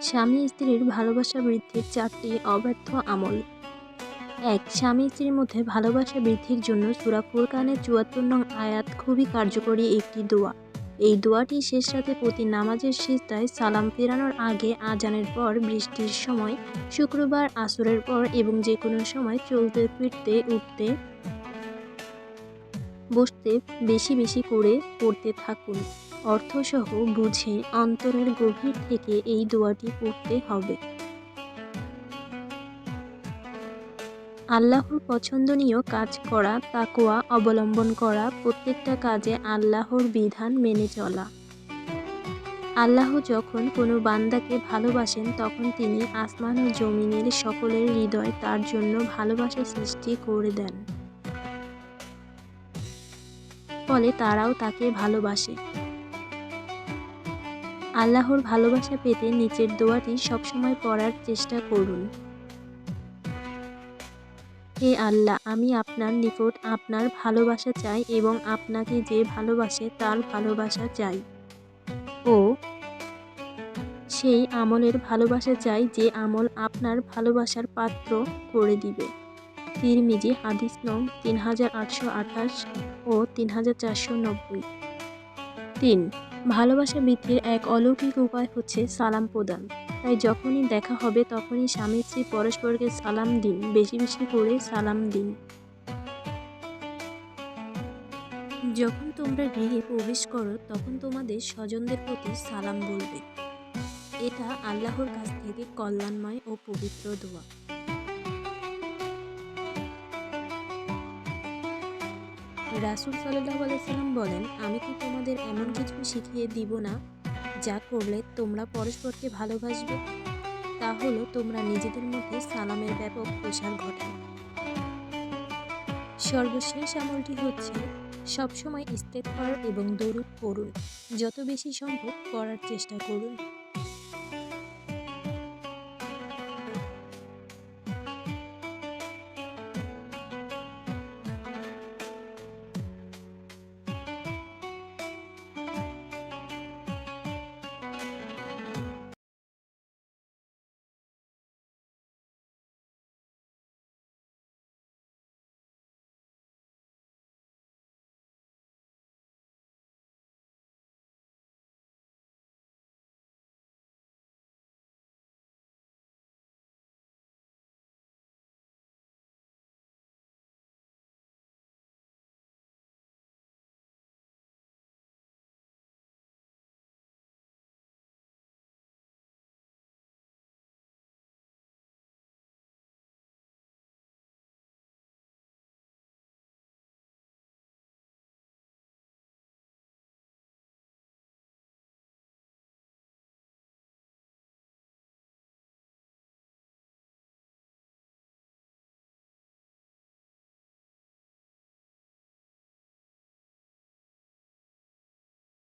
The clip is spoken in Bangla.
স্বামী স্ত্রীর ভালোবাসা বৃদ্ধির ৪টি অব্যর্থ আমল। ১. স্বামী স্ত্রীর মধ্যে ভালোবাসা বৃদ্ধির জন্য সূরা ফুরকানের ৭৪ নং আয়াত খুবই কার্যকরী একটি দোয়া। এই দোয়াটি শেষ রাতে প্রতি নামাজের সিজদায় সালাম ফেরানোর আগে, আজানের পর, বৃষ্টির সময়, শুক্রবার আসরের পর এবং যে কোনো সময় চলতে ফিরতে উঠতে বসতে বেশি বেশি করে পড়তে থাকুন। অর্থসহ বুঝে অন্তরের গভীর থেকে এই দোয়াটি পড়তে হবে। আল্লাহর পছন্দনীয় কাজ করা, তাকওয়া অবলম্বন করা, প্রত্যেকটা কাজে আল্লাহর বিধান মেনে চলা। আল্লাহ যখন কোনো বান্দাকে ভালোবাসেন তখন তিনি আসমান ও জমিনের সকলের হৃদয় তার জন্য ভালোবাসা সৃষ্টি করে দেন, ফলে তারাও তাকে ভালোবাসে। আল্লাহর ভালোবাসা পেতে নিচের দোয়াটি সবসময় পড়ার চেষ্টা করুন। হে আল্লাহ, আমি আপনার নিকট আপনার ভালোবাসা চাই এবং আপনাকে যে ভালোবাসে তার ভালোবাসা চাই ও সেই আমলের ভালোবাসা চাই যে আমল আপনার ভালোবাসার পাত্র করে দিবে। তিরমিজি হাদিস নং ৩৮২৮ ও ৩৪৯০। ৩. ভালোবাসা বৃদ্ধির এক অলৌকিক উপায় হচ্ছে সালাম প্রদান। তাই যখনই দেখা হবে তখনই স্বামী স্ত্রী পরস্পরকে সালাম দিন, বেশি বেশি করে সালাম দিন। যখন তোমরা গৃহে প্রবেশ করো তখন তোমাদের স্বজনদের প্রতি সালাম বলবে। এটা আল্লাহর কাছ থেকে কল্যাণময় ও পবিত্র দোয়া। রাসূল সাল্লাল্লাহু আলাইহি সাল্লাম বলেন, আমি কি তোমাদের এমন কিছু শিখিয়ে দিব না যা করলে তোমরা পরস্পরকে ভালোবাসবে? তা হলো তোমরা নিজেদের মধ্যে সালামের ব্যাপক প্রসার ঘটাও। সর্বশেষ আমলটি হচ্ছে সবসময় ইস্তেগফার এবং দরুদ পড়ুন। যত বেশি সম্ভব পড়ার চেষ্টা করুন।